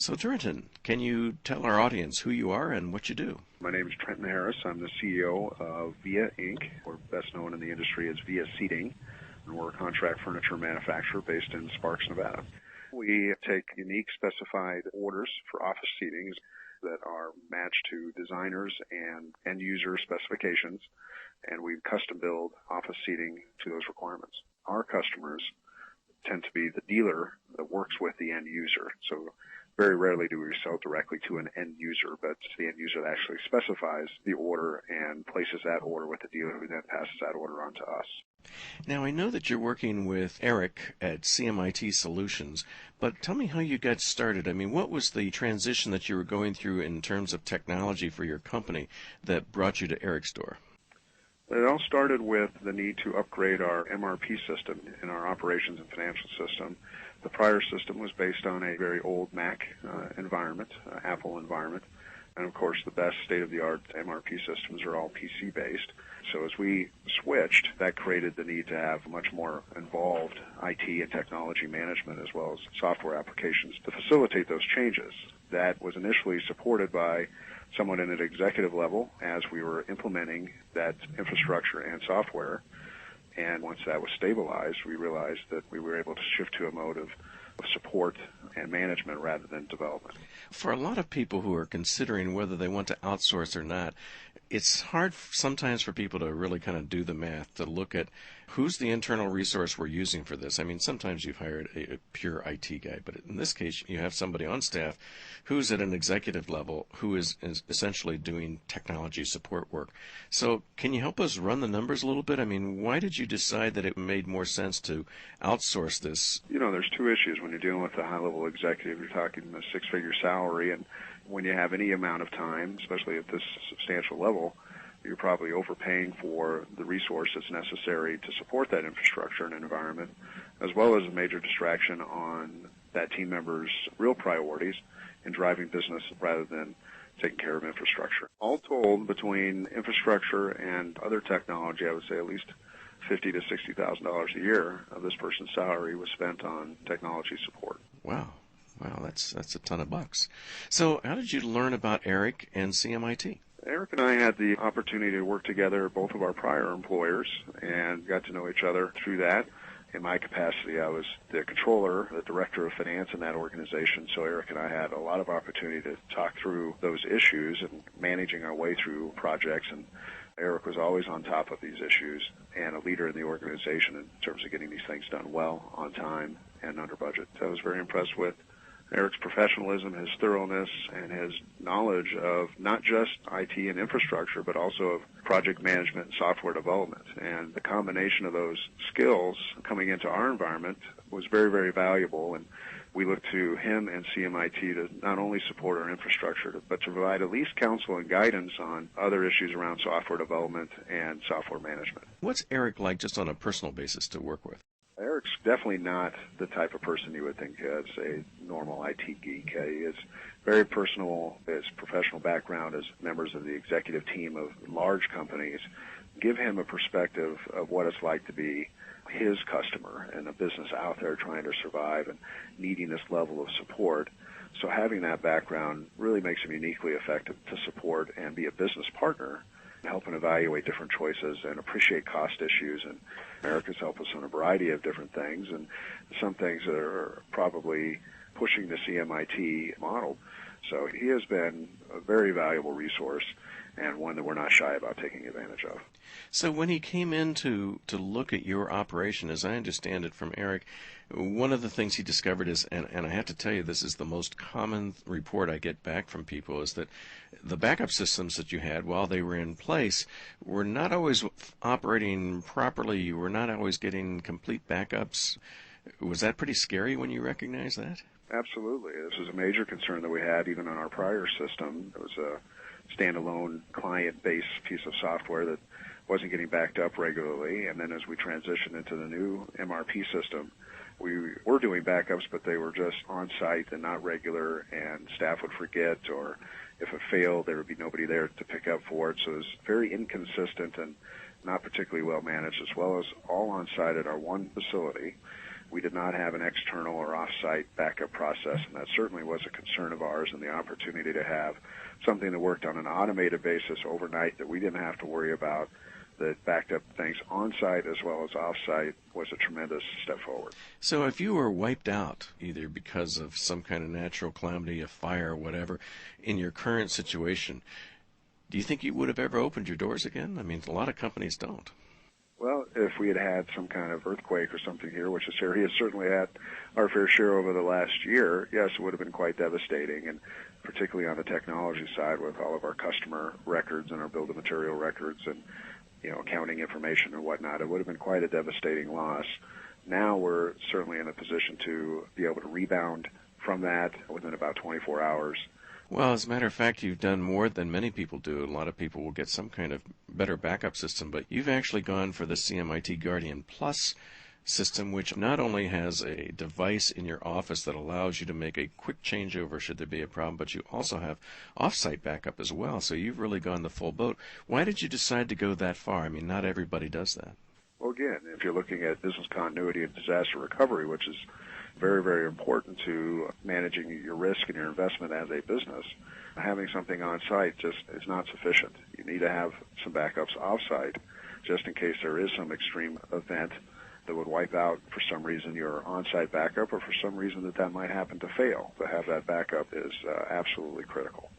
So, Trenton, can you tell our audience who you are and what you do? My name is Trenton Harris. I'm the CEO of Via Inc., or best known in the industry as ViaSeating, and we're a contract furniture manufacturer based in Sparks, Nevada. We take unique specified orders for office seatings that are matched to designers and end-user specifications, and we custom build office seating to those requirements. Our customers tend to be the dealer that works with the end user. So very rarely do we sell directly to an end user, but it's the end user that actually specifies the order and places that order with the dealer, who then passes that order on to us. Now, I know that you're working with Eric at CMIT Solutions, but tell me how you got started. I mean, what was the transition that you were going through in terms of technology for your company that brought you to Eric's door? It all started with the need to upgrade our MRP system in our operations and financial system. The prior system was based on a very old Mac environment, Apple environment, and of course the best state-of-the-art MRP systems are all PC-based. So as we switched, that created the need to have much more involved IT and technology management as well as software applications to facilitate those changes. That was initially supported by someone at an executive level as we were implementing that infrastructure and software. And once that was stabilized, we realized that we were able to shift to a mode of support and management rather than development. For a lot of people who are considering whether they want to outsource or not, it's hard sometimes for people to really kind of do the math, to look at who's the internal resource we're using for this. I mean, sometimes you've hired a pure IT guy, but in this case, you have somebody on staff who's at an executive level who is essentially doing technology support work. So can you help us run the numbers a little bit? I mean, why did you decide that it made more sense to outsource this? You know, there's two issues when you're dealing with a high-level executive. You're talking a six-figure salary, and when you have any amount of time, especially at this substantial level, you're probably overpaying for the resources necessary to support that infrastructure and environment, as well as a major distraction on that team member's real priorities in driving business rather than taking care of infrastructure. All told, between infrastructure and other technology, I would say at least $50,000 to $60,000 a year of this person's salary was spent on technology support. Wow. Wow, that's a ton of bucks. So how did you learn about Eric and CMIT? Eric and I had the opportunity to work together at both of our prior employers and got to know each other through that. In my capacity, I was the controller, the director of finance in that organization, so Eric and I had a lot of opportunity to talk through those issues and managing our way through projects. And Eric was always on top of these issues and a leader in the organization in terms of getting these things done well, on time, and under budget. So I was very impressed with Eric's professionalism, his thoroughness, and his knowledge of not just IT and infrastructure, but also of project management and software development. And the combination of those skills coming into our environment was very, very valuable. And we look to him and CMIT to not only support our infrastructure, but to provide at least counsel and guidance on other issues around software development and software management. What's Eric like just on a personal basis to work with? Eric's definitely not the type of person you would think is a normal IT geek. He is very personal. His professional background as members of the executive team of large companies give him a perspective of what it's like to be his customer in a business out there trying to survive and needing this level of support. So having that background really makes him uniquely effective to support and be a business partner, helping evaluate different choices and appreciate cost issues. And Eric has helped us on a variety of different things, and some things that are probably pushing the CMIT model. So he has been a very valuable resource and one that we're not shy about taking advantage of. So when he came in to look at your operation, as I understand it from Eric, one of the things he discovered is, and I have to tell you, this is the most common report I get back from people, is that the backup systems that you had while they were in place were not always operating properly. You were not always getting complete backups. Was that pretty scary when you recognized that? Absolutely. This was a major concern that we had even on our prior system. It was a standalone client-based piece of software that wasn't getting backed up regularly. And then as we transitioned into the new MRP system, we were doing backups, but they were just on-site and not regular, and staff would forget, or if it failed, there would be nobody there to pick up for it. So it was very inconsistent and not particularly well managed, as well as all on-site at our one facility. we did not have an external or off-site backup process, and that certainly was a concern of ours, and the opportunity to have something that worked on an automated basis overnight that we didn't have to worry about, that backed up things on-site as well as off-site, was a tremendous step forward. So if you were wiped out, either because of some kind of natural calamity, a fire or whatever, in your current situation, do you think you would have ever opened your doors again? I mean, a lot of companies don't. Well, if we had had some kind of earthquake or something here, which this area has certainly had our fair share over the last year, yes, it would have been quite devastating, and particularly on the technology side with all of our customer records and our bill of material records and accounting information and whatnot, it would have been quite a devastating loss. Now we're certainly in a position to be able to rebound from that within about 24 hours. Well, as a matter of fact, you've done more than many people do. A lot of people will get some kind of better backup system, but you've actually gone for the CMIT Guardian Plus system, which not only has a device in your office that allows you to make a quick changeover should there be a problem, but you also have off-site backup as well. So you've really gone the full boat. Why did you decide to go that far? I mean, not everybody does that. Well, again, if you're looking at business continuity and disaster recovery, which is very, very important to managing your risk and your investment as a business, having something on site just is not sufficient. You need to have some backups off site just in case there is some extreme event that would wipe out for some reason your on-site backup, or for some reason that might happen to fail. To have that backup is absolutely critical.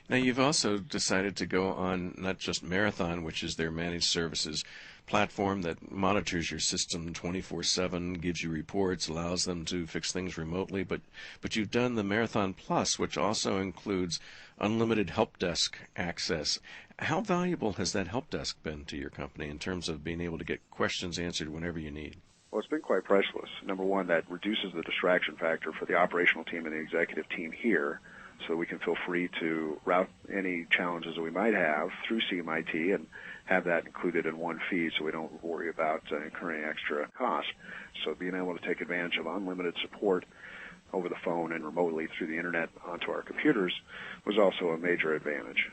Now, you've also decided to go on not just Marathon, which is their managed services platform that monitors your system 24/7, gives you reports, allows them to fix things remotely, but you've done the Marathon Plus, which also includes unlimited help desk access. How valuable has that help desk been to your company in terms of being able to get questions answered whenever you need? Well, it's been quite priceless. Number one, that reduces the distraction factor for the operational team and the executive team here, so we can feel free to route any challenges that we might have through CMIT and have that included in one fee so we don't worry about incurring extra costs. So being able to take advantage of unlimited support over the phone and remotely through the internet onto our computers was also a major advantage.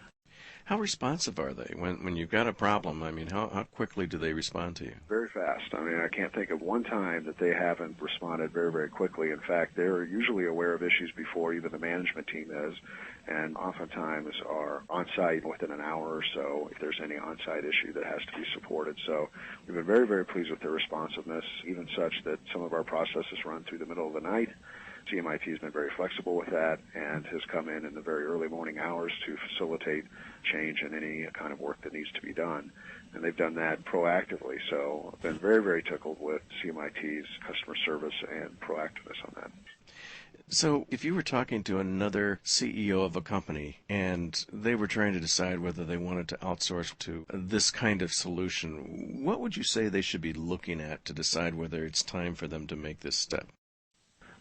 How responsive are they? When you've got a problem, I mean, how quickly do they respond to you? Very fast. I mean, I can't think of one time that they haven't responded very, very quickly. In fact, they're usually aware of issues before even the management team is, and oftentimes are on site within an hour or so if there's any on-site issue that has to be supported. So we've been very, very pleased with their responsiveness, even such that some of our processes run through the middle of the night. CMIT has been very flexible with that and has come in the very early morning hours to facilitate change in any kind of work that needs to be done. And they've done that proactively. So I've been very, very tickled with CMIT's customer service and proactiveness on that. So if you were talking to another CEO of a company and they were trying to decide whether they wanted to outsource to this kind of solution, what would you say they should be looking at to decide whether it's time for them to make this step?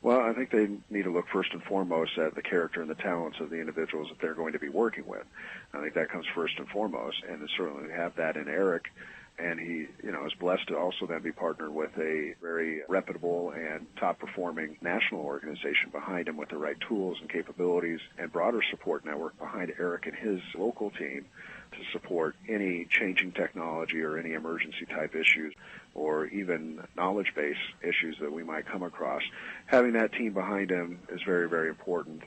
Well, I think they need to look first and foremost at the character and the talents of the individuals that they're going to be working with. I think that comes first and foremost, and certainly have that in Eric. And he, is blessed to also then be partnered with a very reputable and top-performing national organization behind him with the right tools and capabilities and broader support network behind Eric and his local team to support any changing technology or any emergency-type issues or even knowledge-based issues that we might come across. Having that team behind him is very, very important.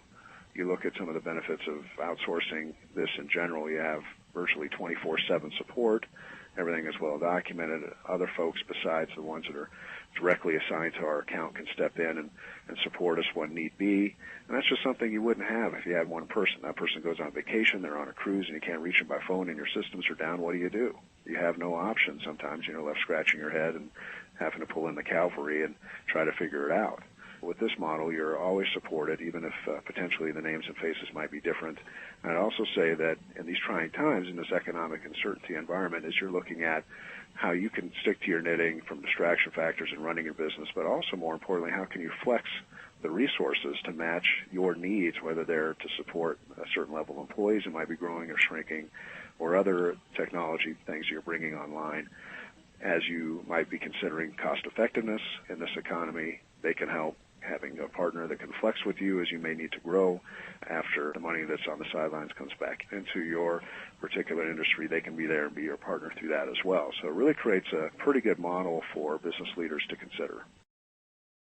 You look at some of the benefits of outsourcing this in general. You have virtually 24/7 support. Everything is well documented. Other folks besides the ones that are directly assigned to our account can step in and support us when need be. And that's just something you wouldn't have if you had one person. That person goes on vacation, they're on a cruise, and you can't reach them by phone and your systems are down. What do? You have no option sometimes, left scratching your head and having to pull in the cavalry and try to figure it out. With this model, you're always supported, even if potentially the names and faces might be different. And I'd also say that in these trying times, in this economic uncertainty environment, as you're looking at how you can stick to your knitting from distraction factors in running your business, but also more importantly, how can you flex the resources to match your needs, whether they're to support a certain level of employees that might be growing or shrinking, or other technology things you're bringing online. As you might be considering cost effectiveness in this economy, they can help. Having a partner that can flex with you as you may need to grow after the money that's on the sidelines comes back into your particular industry, they can be there and be your partner through that as well. So it really creates a pretty good model for business leaders to consider.